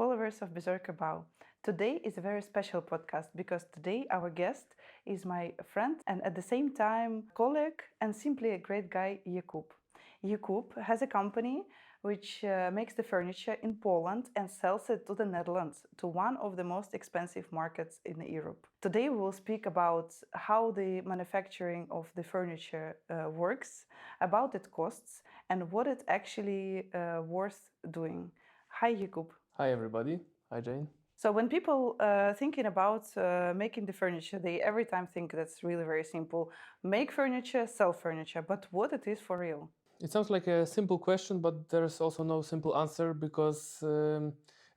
followers of Berserker Bouw. Today is a very special podcast because today our guest is my friend and at the same time colleague and simply a great guy, Jakub. Jakub has a company which makes the furniture in Poland and sells it to the Netherlands, to one of the most expensive markets in Europe. Today we will speak about how the manufacturing of the furniture works, about its costs, and what it's actually worth doing. Hi, Jakub. Hi, everybody. Hi, Jane. So when people thinking about making the furniture, they every time think that's really very simple. Make furniture, sell furniture. But what it is for real? It sounds like a simple question, but there's also no simple answer because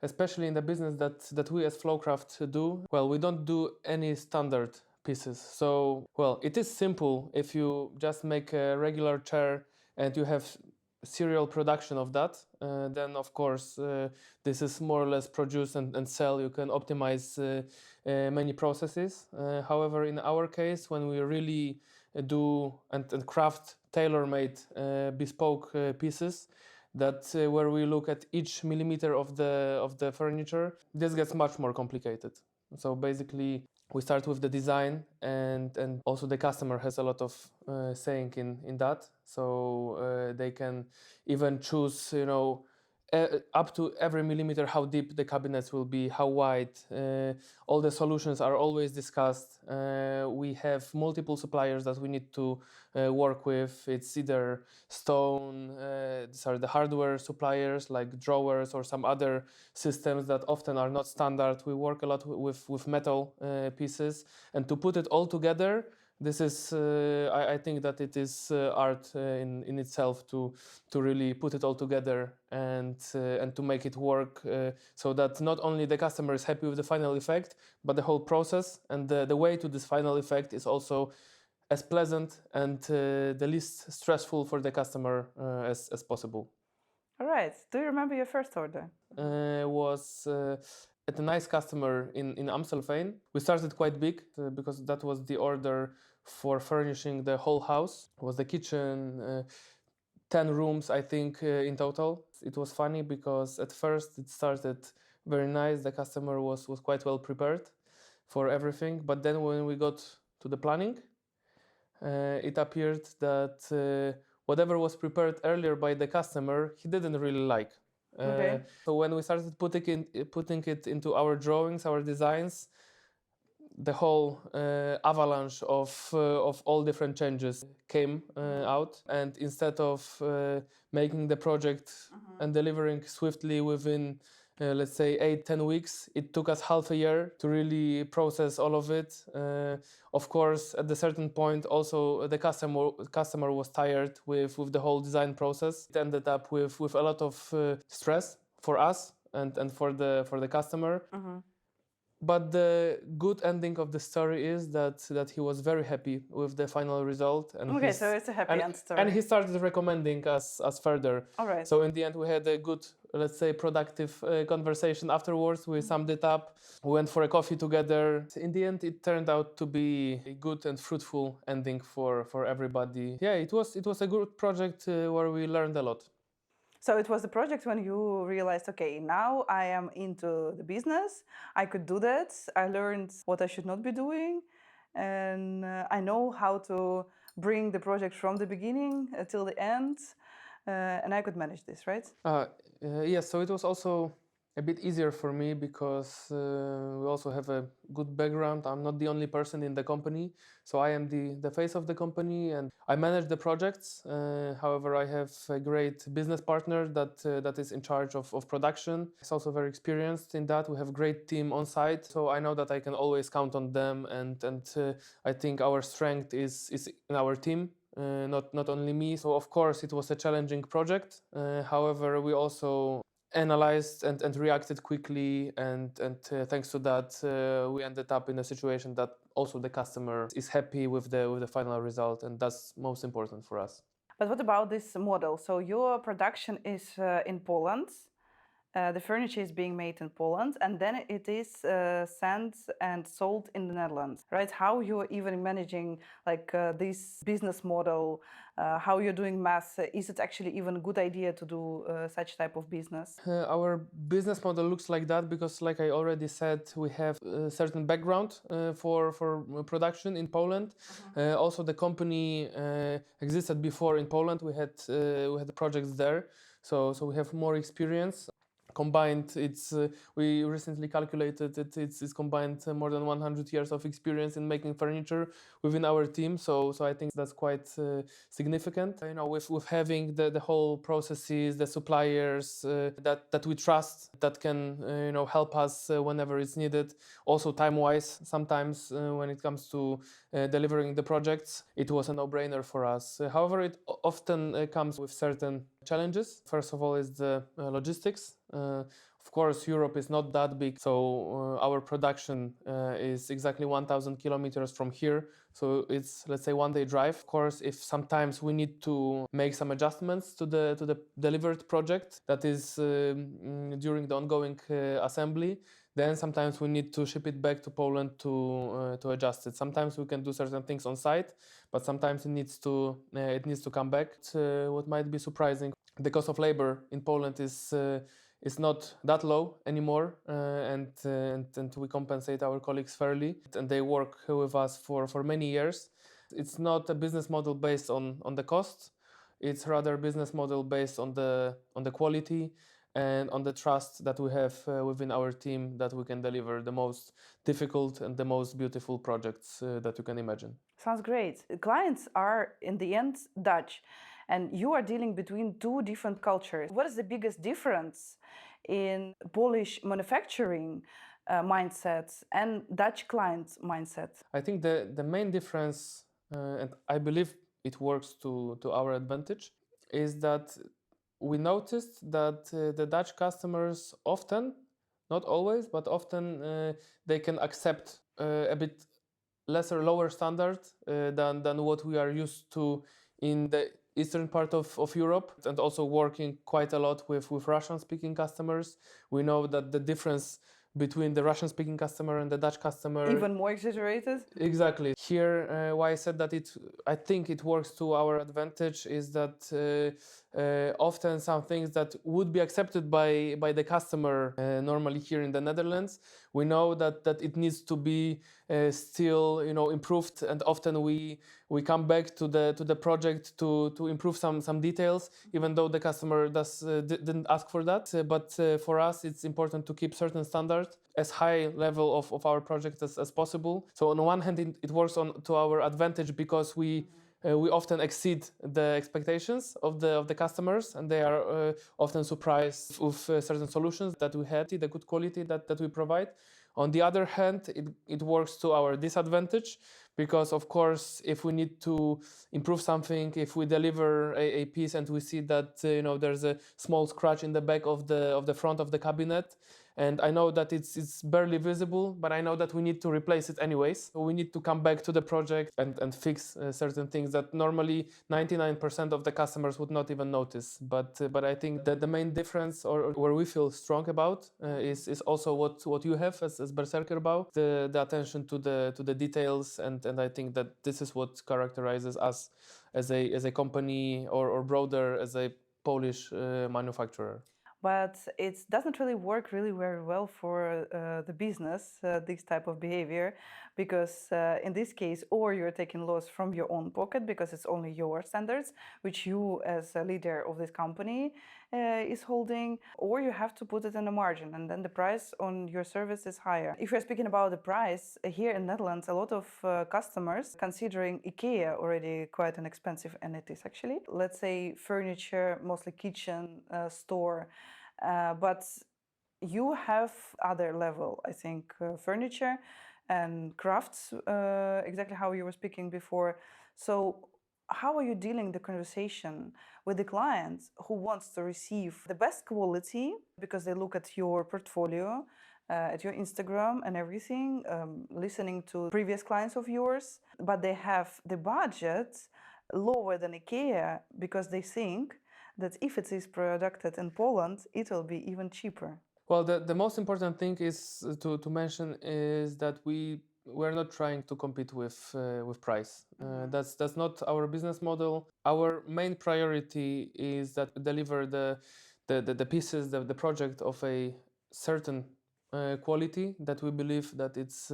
especially in the business that we as FlowCraft do, well, we don't do any standard pieces. So, well, it is simple if you just make a regular chair and you have serial production of that, then of course this is more or less produce and sell. You can optimize many processes. However, in our case, when we really do and craft tailor-made bespoke pieces, that where we look at each millimeter of the furniture, this gets much more complicated. So basically we start with the design and also the customer has a lot of saying in that. So they can even choose, up to every millimeter how deep the cabinets will be, how wide. All the solutions are always discussed. We have multiple suppliers that we need to work with. It's either stone, these are the hardware suppliers like drawers or some other systems that often are not standard. We work a lot with metal pieces, and to put it all together, this is, I think that it is art in itself to really put it all together and to make it work so that not only the customer is happy with the final effect, but the whole process and the way to this final effect is also as pleasant and the least stressful for the customer as possible. All right. Do you remember your first order? Was at a nice customer in Amstelveen. We started quite big because that was the order for furnishing the whole house. It was the kitchen, 10 rooms, I think, in total. It was funny because at first it started very nice. The customer was quite well prepared for everything. But then when we got to the planning, it appeared that whatever was prepared earlier by the customer, he didn't really like. Okay. So when we started putting it into our drawings, our designs, the whole avalanche of all different changes came out. And instead of making the project and delivering swiftly within let's say 8-10 weeks, it took us half a year to really process all of it. Of course, at a certain point also the customer was tired with the whole design process. It ended up with a lot of stress for us and for the customer. But the good ending of the story is that he was very happy with the final result. And Okay, so it's a happy end story. And he started recommending us further. All right. So in the end, we had a good, let's say, productive conversation afterwards. We summed it up. We went for a coffee together. In the end, it turned out to be a good and fruitful ending for everybody. Yeah, it was a good project where we learned a lot. So it was a project when you realized, okay, now I am into the business. I could do that. I learned what I should not be doing. And I know how to bring the project from the beginning till the end. And I could manage this, right? Yes, so it was also a bit easier for me because we also have a good background. I'm not the only person in the company, so I am the face of the company and I manage the projects. However, I have a great business partner that is in charge of production. He's also very experienced in that. We have a great team on site, so I know that I can always count on them. And I think our strength is in our team. Not only me. So of course it was a challenging project. However, we also analyzed and reacted quickly, and thanks to that we ended up in a situation that also the customer is happy with the final result, and that's most important for us. But what about this model? So your production is in Poland, The furniture is being made in Poland, and then it is sent and sold in the Netherlands, right? How you're even managing like this business model, how you're doing math? Is it actually even a good idea to do such type of business? Our business model looks like that because, like I already said, we have a certain background for production in Poland. Also, the company existed before in Poland. We had projects there, so we have more experience. Combined, we recently calculated it's combined more than 100 years of experience in making furniture within our team. So I think that's quite significant. With having the whole processes, the suppliers that we trust, that can help us whenever it's needed. Also time-wise, sometimes when it comes to delivering the projects, it was a no-brainer for us. However, it often comes with certain challenges. First of all, is the logistics. Of course, Europe is not that big, so our production is exactly 1,000 kilometers from here. So it's, let's say, one-day drive. Of course, if sometimes we need to make some adjustments to the delivered project, that is during the ongoing assembly, then sometimes we need to ship it back to Poland to adjust it. Sometimes we can do certain things on site, but sometimes it needs to come back. What might be surprising, the cost of labor in Poland is not that low anymore, and we compensate our colleagues fairly, and they work with us for many years. It's not a business model based on the cost. It's rather a business model based on the quality and on the trust that we have within our team, that we can deliver the most difficult and the most beautiful projects that you can imagine. Sounds great. Clients are in the end Dutch, and you are dealing between two different cultures. What is the biggest difference in Polish manufacturing mindset and Dutch client mindset? I think the main difference, and I believe it works to our advantage, is that we noticed that the Dutch customers often, not always, but often, they can accept a bit lower standard than what we are used to in the eastern part of Europe, and also working quite a lot with Russian-speaking customers. We know that the difference between the Russian-speaking customer and the Dutch customer, Even more exaggerated? exactly. Here, why I said that I think it works to our advantage is that often some things that would be accepted by the customer normally here in the Netherlands, we know that it needs to be still improved, and often we come back to the project to improve some details, even though the customer didn't ask for that. But for us, it's important to keep certain standards as high level of our project as possible. So on one hand, it works to our advantage because we often exceed the expectations of the customers, and they are often surprised with certain solutions that we had, the good quality that we provide. On the other hand, it works to our disadvantage because, of course, if we need to improve something, if we deliver a piece and we see that there's a small scratch in the back of the front of the cabinet, and I know that it's barely visible, but I know that we need to replace it anyways. So we need to come back to the project and fix certain things that normally 99% of the customers would not even notice. But I think that the main difference, or where we feel strong about, is also what you have as Berserker Bouw, the attention to the details, and I think that this is what characterizes us as a company, or broader as a Polish manufacturer. But it doesn't really work really very well for the business, this type of behavior, because in this case, or you're taking loss from your own pocket because it's only your standards, which you as a leader of this company is holding, or you have to put it in a margin, and then the price on your service is higher. If you're speaking about the price, here in Netherlands, a lot of customers considering IKEA already quite an expensive, and it is actually, let's say, furniture, mostly kitchen store, but you have other level, I think, furniture and crafts, exactly how you were speaking before. So how are you dealing the conversation with the clients who wants to receive the best quality because they look at your portfolio, at your Instagram and everything, listening to previous clients of yours, but they have the budget lower than IKEA because they think that if it is produced in Poland, it will be even cheaper. Well, the most important thing is to mention is that we're not trying to compete with price. That's not our business model. Our main priority is that we deliver the pieces, the project of a certain quality that we believe that it's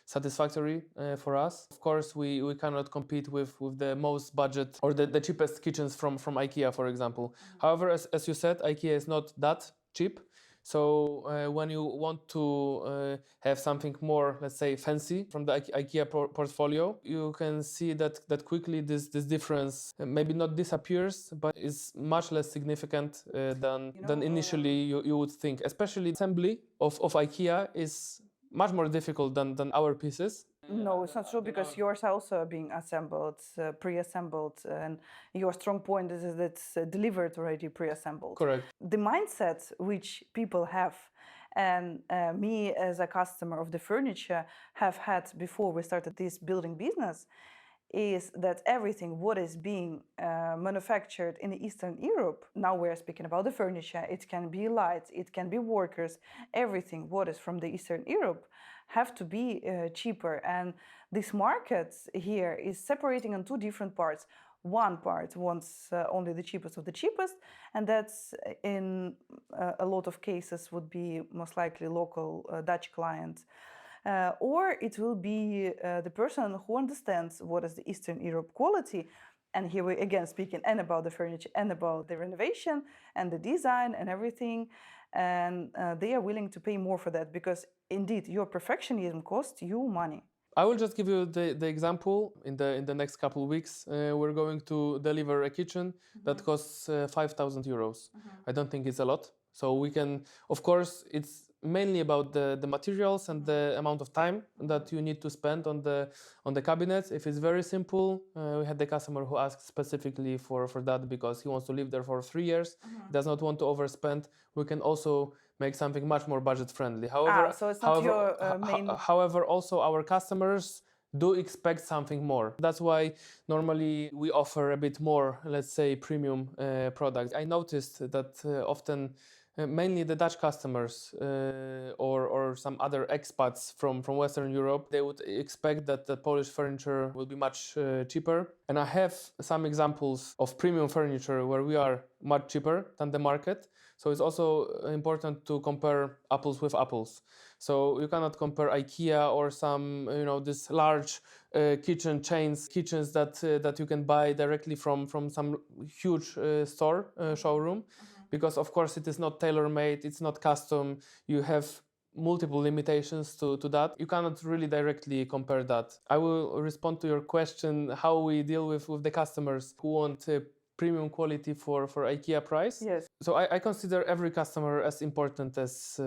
satisfactory for us. Of course, we cannot compete with the most budget or the cheapest kitchens from IKEA, for example. However, as you said, IKEA is not that cheap. So when you want to have something more, let's say, fancy from the IKEA portfolio, you can see that quickly this difference maybe not disappears, but is much less significant than initially you would think. Especially assembly of IKEA is much more difficult than our pieces. No, it's not true because yours are also being assembled, pre-assembled, and your strong point is that it's delivered already pre-assembled. Correct. The mindset which people have, and me as a customer of the furniture have had before we started this building business, is that everything what is being manufactured in Eastern Europe, now we're speaking about the furniture, it can be lights, it can be workers, everything what is from the Eastern Europe have to be cheaper. And this market here is separating in two different parts. One part wants only the cheapest of the cheapest, and that's in a lot of cases would be most likely local Dutch clients. Or it will be the person who understands what is the Eastern Europe quality. And here we again speaking and about the furniture and about the renovation and the design and everything. And they are willing to pay more for that because indeed your perfectionism costs you money. I will just give you the example. In the next couple of weeks, we're going to deliver a kitchen that costs 5,000 euros. I don't think it's a lot. So we can, of course, it's mainly about the materials and the amount of time that you need to spend on the cabinets. If it's very simple, we had the customer who asked specifically for that because he wants to live there for 3 years, does not want to overspend. We can also make something much more budget friendly. However, so it's not your main. However, also our customers do expect something more. That's why normally we offer a bit more, let's say, premium products. I noticed that often mainly the Dutch customers or some other expats from Western Europe, they would expect that the Polish furniture will be much cheaper. And I have some examples of premium furniture where we are much cheaper than the market. So it's also important to compare apples with apples. So you cannot compare IKEA or some, this large kitchen chains, kitchens that you can buy directly from some huge store, showroom. Because of course it is not tailor-made, it's not custom, you have multiple limitations to that. You cannot really directly compare that. I will respond to your question how we deal with the customers who want premium quality for IKEA price. Yes. So I consider every customer as important as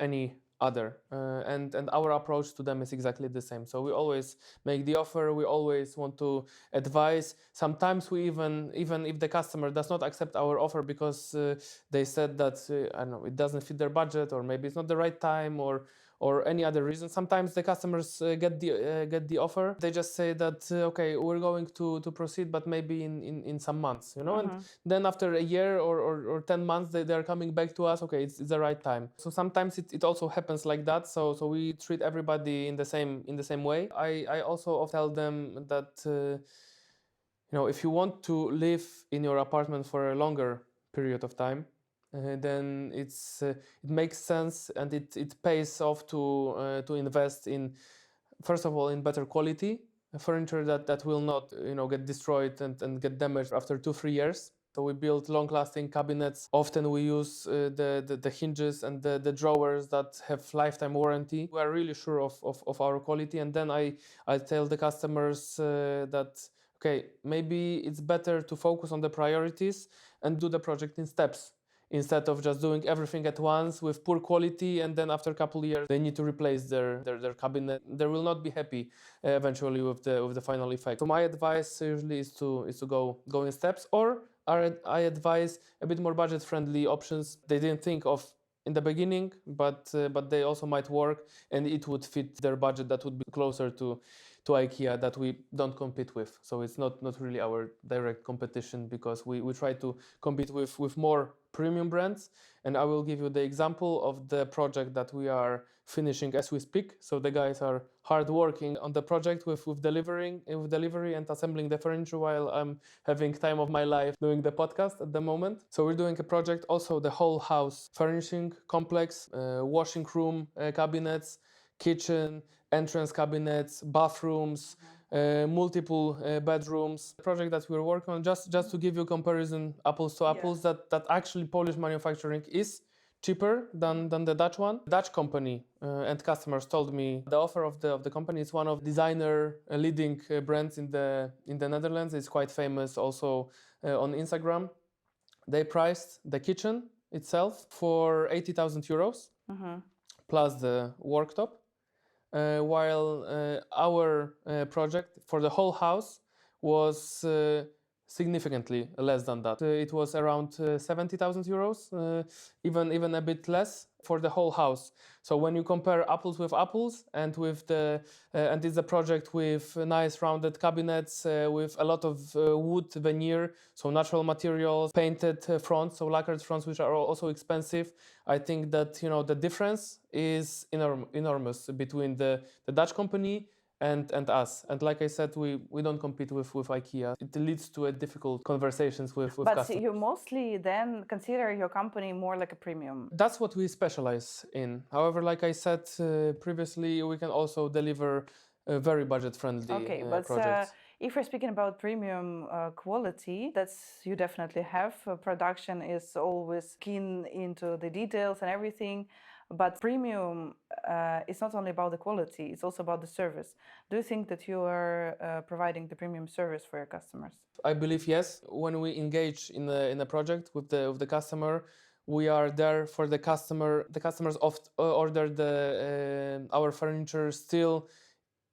any other, and our approach to them is exactly the same. So we always make the offer, we always want to advise. Sometimes we even if the customer does not accept our offer because they said that I don't know, it doesn't fit their budget, or maybe it's not the right time, or any other reason. Sometimes the customers get the offer. They just say that okay, we're going to proceed, but maybe in some months, And then after a year or 10 months, they are coming back to us. Okay, it's the right time. So sometimes it also happens like that. So we treat everybody in the same way. I also tell them that if you want to live in your apartment for a longer period of time, then it makes sense and it pays off to invest in, first of all, in better quality furniture that will not get destroyed and get damaged after 2-3 years. So we build long-lasting cabinets. Often we use the hinges and the drawers that have lifetime warranty. We are really sure of our quality. And then I tell the customers that okay, maybe it's better to focus on the priorities and do the project in steps, instead of just doing everything at once with poor quality, and then after a couple of years they need to replace their cabinet. They will not be happy eventually with the final effect. So my advice usually is to go in steps, or I advise a bit more budget friendly options they didn't think of in the beginning, but they also might work and it would fit their budget, that would be closer to to IKEA that we don't compete with. So it's not really our direct competition, because we try to compete with more premium brands. And I will give you the example of the project that we are finishing as we speak. So the guys are hard working on the project with delivery and assembling the furniture, while I'm having time of my life doing the podcast at the moment. So we're doing a project, also the whole house furnishing complex, washing room cabinets, kitchen, entrance cabinets, bathrooms, multiple bedrooms. Project that we're working on, just to give you a comparison, apples to apples, that actually Polish manufacturing is cheaper than the Dutch one. Dutch company and customers told me the offer of the company is one of designer leading brands in the Netherlands. It's quite famous also on Instagram. They priced the kitchen itself for 80,000 euros plus the worktop. While our project for the whole house was significantly less than that. It was around 70,000 euros, even a bit less for the whole house. So when you compare apples with apples, and with and it's a project with nice rounded cabinets with a lot of wood veneer, so natural materials, painted fronts, so lacquered fronts, which are also expensive. I think that the difference is enormous between the Dutch company and us. And like I said, we don't compete with IKEA. It leads to a difficult conversations with customers. But you mostly then consider your company more like a premium. That's what we specialize in. However, like I said previously, we can also deliver very budget-friendly projects. If we're speaking about premium quality, that's you definitely have. Production is always keen into the details and everything. But premium is not only about the quality, it's also about the service. Do you think that you are providing the premium service for your customers? I believe yes. When we engage in a project with the customer, we are there for the customer. The customers oft order our furniture still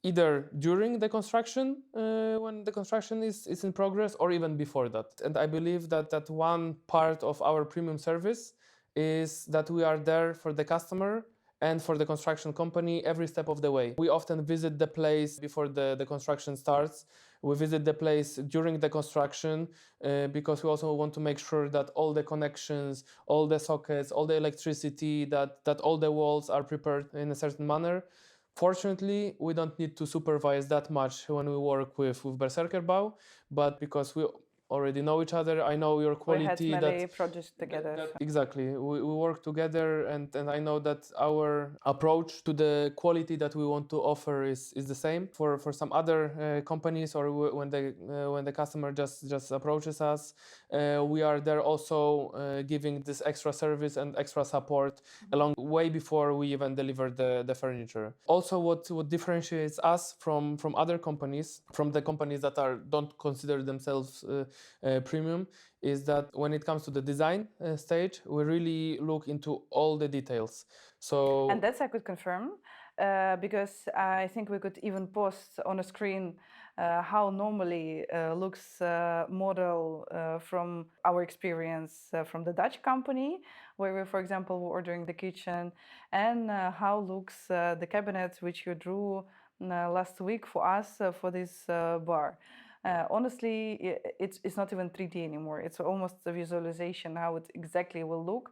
either during the construction, when the construction is in progress, or even before that. And I believe that one part of our premium service is that we are there for the customer and for the construction company every step of the way. We often visit the place before the construction starts. We visit the place during the construction because we also want to make sure that all the connections, all the sockets, all the electricity, that all the walls are prepared in a certain manner. Fortunately, we don't need to supervise that much when we work with Berserker Bouw, but because we already know each other, I know your quality. We had many projects together. Exactly, we work together, and I know that our approach to the quality that we want to offer is the same. For some other companies, or when the customer just approaches us, we are there also giving this extra service and extra support along way before we even deliver the furniture. Also, what differentiates us from other companies, from the companies that don't consider themselves premium, is that when it comes to the design stage, we really look into all the details. And that's I could confirm, because I think we could even post on a screen how normally looks model from our experience from the Dutch company, where we, for example, were ordering the kitchen, and how looks the cabinet which you drew last week for us for this bar. Honestly, it's not even 3D anymore. It's almost a visualization how it exactly will look.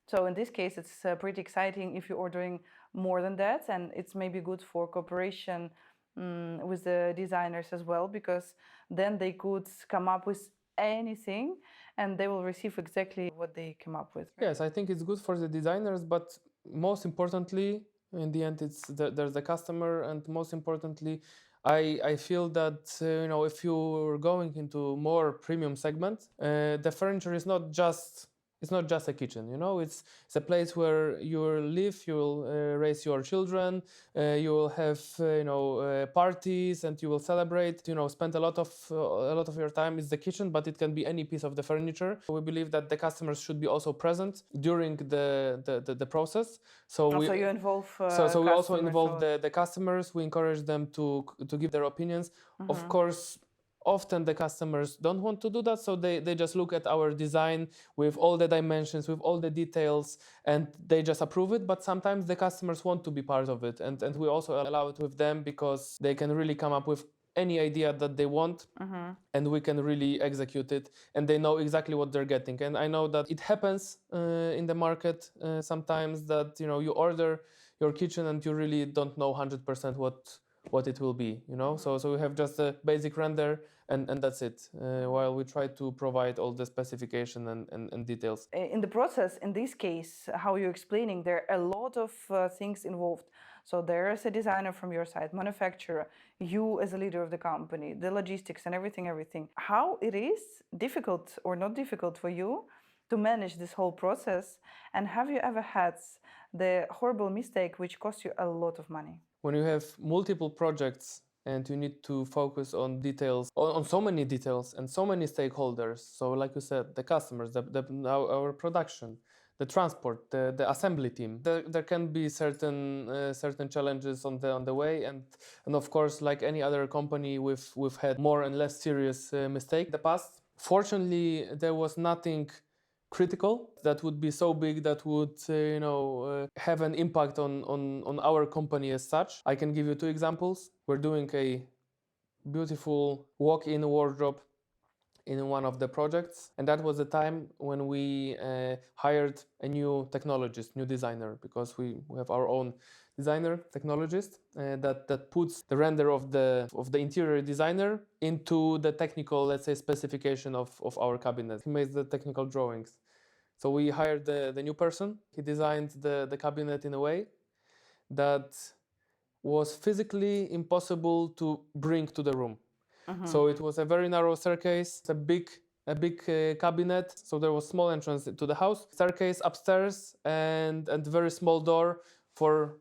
So in this case, it's pretty exciting if you're ordering more than that, and it's maybe good for cooperation with the designers as well, because then they could come up with anything and they will receive exactly what they came up with. Yes, I think it's good for the designers, but most importantly, in the end, there's the customer, and most importantly, I feel that if you're going into more premium segment, the furniture is not just a kitchen. It's a place where you'll live, you'll raise your children, you will have parties, and you will celebrate. Spend a lot of your time is the kitchen, but it can be any piece of the furniture. We believe that the customers should be also present during the process. So you involve. So we also involve the customers. We encourage them to give their opinions. Of course, Often the customers don't want to do that, so they just look at our design with all the dimensions, with all the details, and they just approve it. But sometimes the customers want to be part of it, and we also allow it with them because they can really come up with any idea that they want, and we can really execute it, and they know exactly what they're getting. And I know that it happens in the market sometimes that you order your kitchen and you really don't know 100% what it will be, so we have just a basic render, and that's it, while we try to provide all the specification and details. In the process, in this case, how you're explaining, there are a lot of things involved. So there's a designer from your side, manufacturer, you as a leader of the company, the logistics and everything. How it is difficult or not difficult for you to manage this whole process? And have you ever had the horrible mistake which cost you a lot of money? When you have multiple projects and you need to focus on details, on so many details and so many stakeholders, so like you said, the customers, our production, the transport, the assembly team, there can be certain challenges on the way, and of course, like any other company, we've had more and less serious mistake in the past. Fortunately, there was nothing critical that would be so big that would have an impact on our company as such. I can give you two examples. We're doing a beautiful walk-in wardrobe in one of the projects, and that was the time when we hired a new technologist, new designer, because we have our own designer technologist that puts the render of the interior designer into the technical, let's say, specification of our cabinet. He makes the technical drawings. So we hired the new person. He designed the cabinet in a way that was physically impossible to bring to the room. So it was a very narrow staircase, a big cabinet. So there was small entrance to the house, staircase upstairs, and very small door for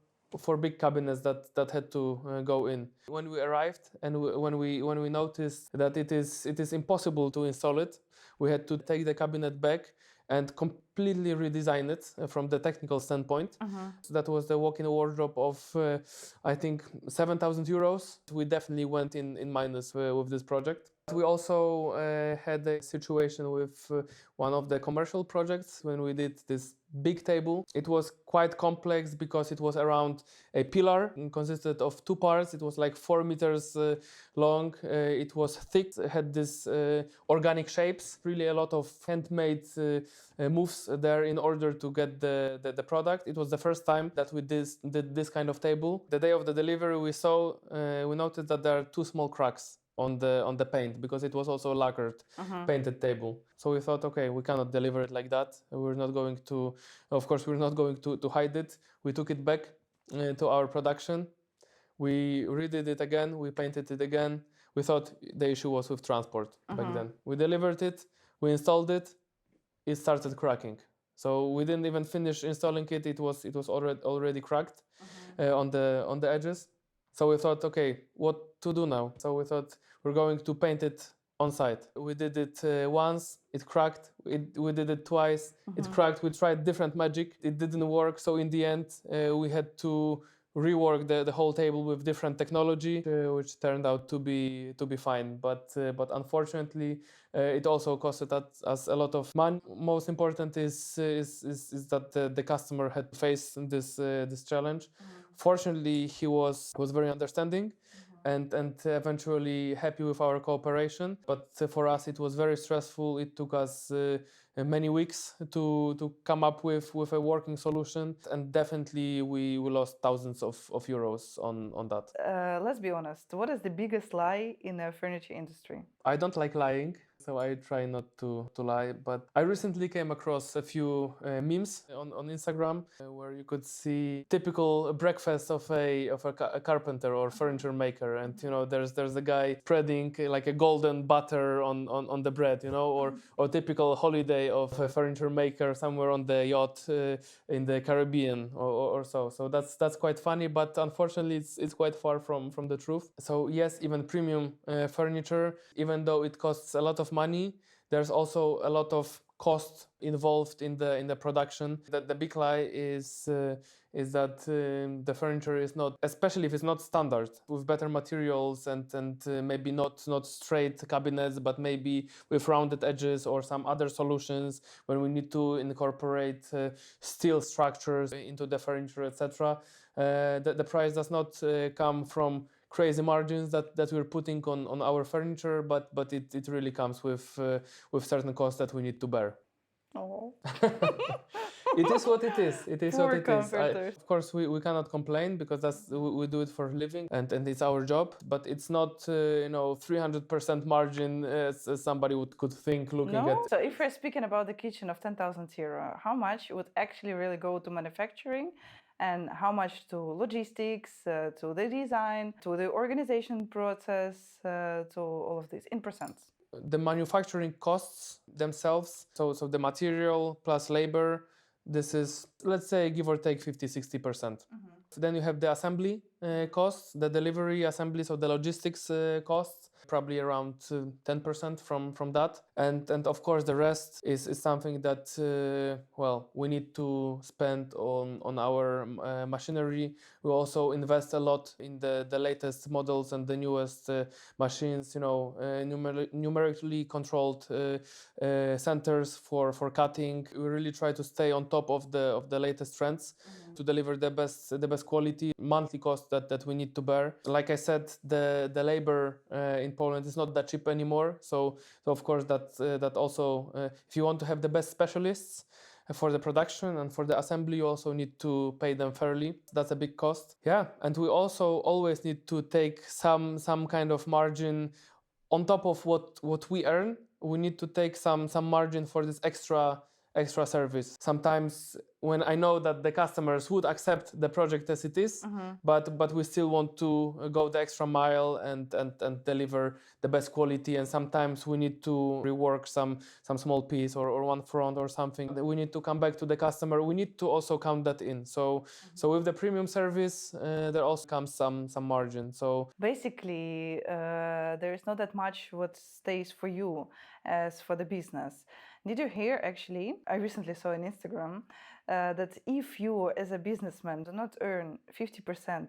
big cabinets that had to go in. When we arrived and when we noticed that it is impossible to install it, we had to take the cabinet back and completely redesign it from the technical standpoint. So that was the walk-in wardrobe of, I think, 7,000 euros. We definitely went in minus with this project. We also had a situation with one of the commercial projects when we did this big table. It was quite complex because it was around a pillar and consisted of two parts. It was like 4 meters long. It was thick, it had this organic shapes, really a lot of handmade moves there in order to get the product. It was the first time that we did this kind of table. The day of the delivery, we noticed that there are two small cracks on the paint, because it was also a lacquered painted table. So we thought, okay, we cannot deliver it like that. We're not going to hide it. We took it back to our production. We redid it again. We painted it again. We thought the issue was with transport back then. We delivered it. We installed it. It started cracking. So we didn't even finish installing it. It was already cracked on the edges. So we thought, okay, what to do now? So we thought we're going to paint it on site. We did it once, it cracked. We did it twice, it cracked. We tried different magic, it didn't work. So in the end, we had to rework the whole table with different technology, which turned out to be fine. But unfortunately, it also costed us a lot of money. Most important is that the customer had faced this challenge. Fortunately, he was very understanding and eventually happy with our cooperation. But for us, it was very stressful. It took us many weeks to come up with a working solution, and definitely we lost thousands of euros on that. Let's be honest, what is the biggest lie in the furniture industry? I don't like lying, so I try not to lie, but I recently came across a few memes on Instagram where you could see typical breakfast of a carpenter or furniture maker, and there's a guy spreading like a golden butter on the bread, or typical holiday of a furniture maker somewhere on the yacht in the Caribbean or so. So that's quite funny, but unfortunately it's quite far from the truth. So yes, even premium furniture, even though it costs a lot of money, there's also a lot of cost involved in the production. That the big lie is that the furniture is not, especially if it's not standard, with better materials and maybe not straight cabinets, but maybe with rounded edges or some other solutions when we need to incorporate steel structures into the furniture, etc. The price does not come from crazy margins that we're putting on our furniture, but it really comes with certain costs that we need to bear. Oh. It is what it is. It is Poor what it is. comforters. Of course, we cannot complain because we do it for a living and it's our job. But it's not 300% margin as somebody could think looking No? at. So if we're speaking about the kitchen of 10,000 euro, how much would actually really go to manufacturing and how much to logistics, to the design, to the organization process, to all of this in percents? The manufacturing costs themselves, so the material plus labor, this is, let's say, give or take 50-60%. Then you have the assembly costs, the delivery assembly, so the logistics costs, probably around 10% from that. And of course, the rest is something that, we need to spend on our machinery. We also invest a lot in the latest models and the newest machines, numerically controlled centers for cutting. We really try to stay on top of the latest trends to deliver the best quality. Monthly cost that we need to bear. Like I said, the labor in Poland is not that cheap anymore. So of course that also if you want to have the best specialists for the production and for the assembly, you also need to pay them fairly. That's a big cost. Yeah, and we also always need to take some kind of margin on top of what we earn. We need to take some margin for this extra service. Sometimes when I know that the customers would accept the project as it is, but we still want to go the extra mile and deliver the best quality, and sometimes we need to rework some small piece or one front or something. We need to come back to the customer. We need to also count that in. So with the premium service, there also comes some margin. So basically, there is not that much what stays for you as for the business. Did you hear, actually, I recently saw on Instagram that if you as a businessman do not earn 50%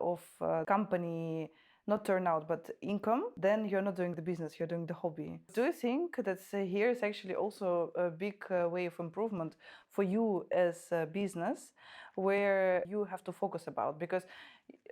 of company, not turnout, but income, then you're not doing the business, you're doing the hobby. Do you think that here is actually also a big way of improvement for you as a business, where you have to focus about? Because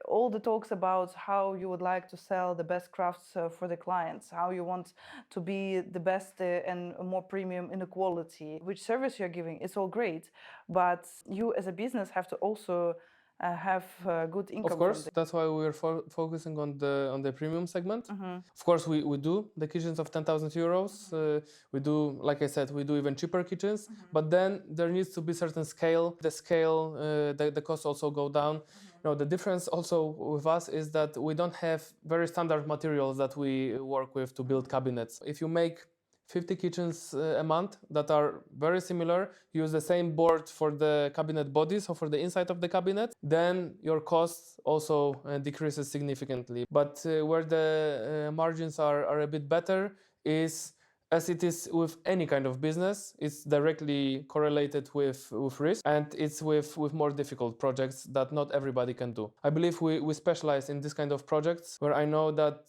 all the talks about how you would like to sell the best crafts for the clients, how you want to be the best and more premium in the quality, which service you're giving, it's all great. But you as a business have to also have good income. Of course, that's why we're focusing on the premium segment. Of course, we do the kitchens of 10,000 euros. We do, like I said, we do even cheaper kitchens. But then there needs to be certain scale. The costs also go down. The difference also with us is that we don't have very standard materials that we work with to build cabinets. If you make 50 kitchens a month that are very similar, use the same board for the cabinet body, so for the inside of the cabinet, then your cost also decreases significantly. But where the margins are a bit better is, as it is with any kind of business, it's directly correlated with risk, and it's with more difficult projects that not everybody can do. I believe we specialize in this kind of projects where I know that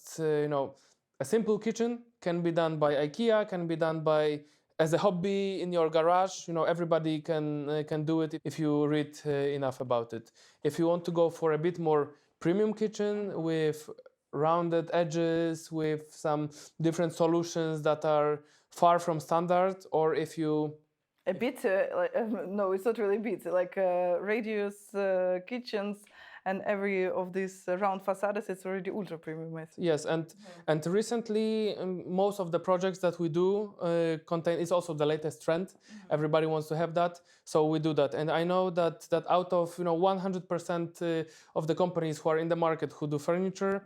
a simple kitchen can be done by IKEA, can be done by as a hobby in your garage. Everybody can do it if you read enough about it. If you want to go for a bit more premium kitchen with rounded edges, with some different solutions that are far from standard, or if you a bit no, it's not really bit, like radius kitchens and every of these round facades, it's already ultra premium. Yes, and recently most of the projects that we do contain is also the latest trend. Everybody wants to have that, so we do that. And I know that out of 100% of the companies who are in the market who do furniture,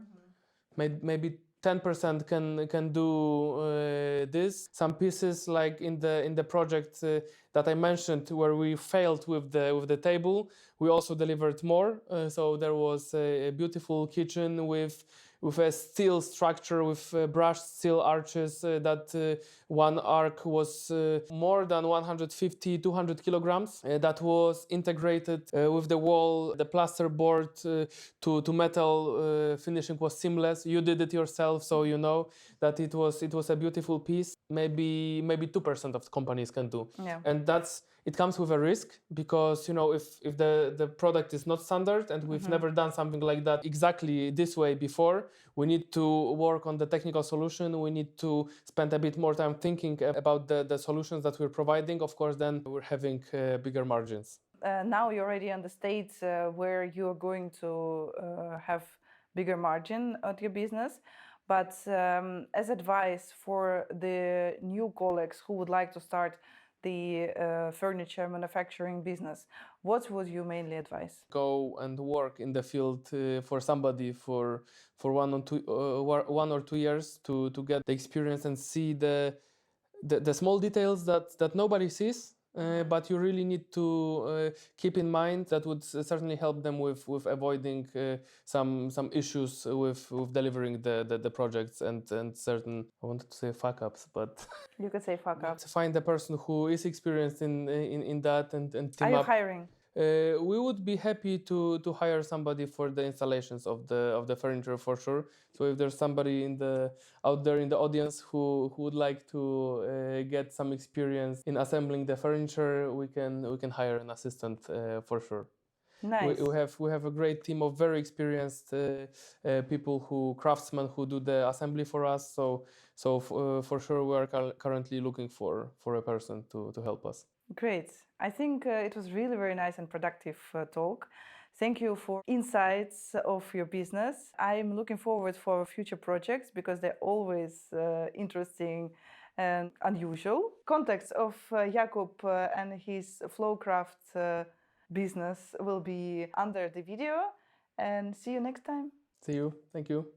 maybe 10% can do this. Some pieces, like in the project that I mentioned, where we failed with the table, we also delivered more. So there was a beautiful kitchen with with a steel structure with brushed steel arches that one arc was more than 150 200 kilograms that was integrated with the wall. The plasterboard to metal finishing was seamless. You did it yourself, so you know that it was a beautiful piece. Maybe 2% of companies can do. Yeah. And it comes with a risk, because if the product is not standard and we've never done something like that exactly this way before, we need to work on the technical solution. We need to spend a bit more time thinking about the solutions that we're providing. Of course, then we're having bigger margins. Now you're already on the stage where you're going to have bigger margin at your business. But as advice for the new colleagues who would like to start the furniture manufacturing business, what would you mainly advise? Go and work in the field for somebody for 1 or 2 years to get the experience and see the small details that nobody sees. But you really need to keep in mind. That would certainly help them with avoiding some issues with delivering the projects and certain, I wanted to say fuck ups, but You could say fuck up. to find a person who is experienced in that and team Are you up. hiring? We would be happy to hire somebody for the installations of the furniture, for sure. So if there's somebody out there in the audience who would like to get some experience in assembling the furniture, we can hire an assistant for sure. Nice. We have a great team of very experienced people, craftsmen who do the assembly for us. So for sure we are currently looking for a person to help us. Great. I think it was really very nice and productive talk. Thank you for insights of your business. I'm looking forward for future projects because they're always interesting and unusual. Contacts of Jakub and his FlowCraft business will be under the video. And see you next time. See you. Thank you.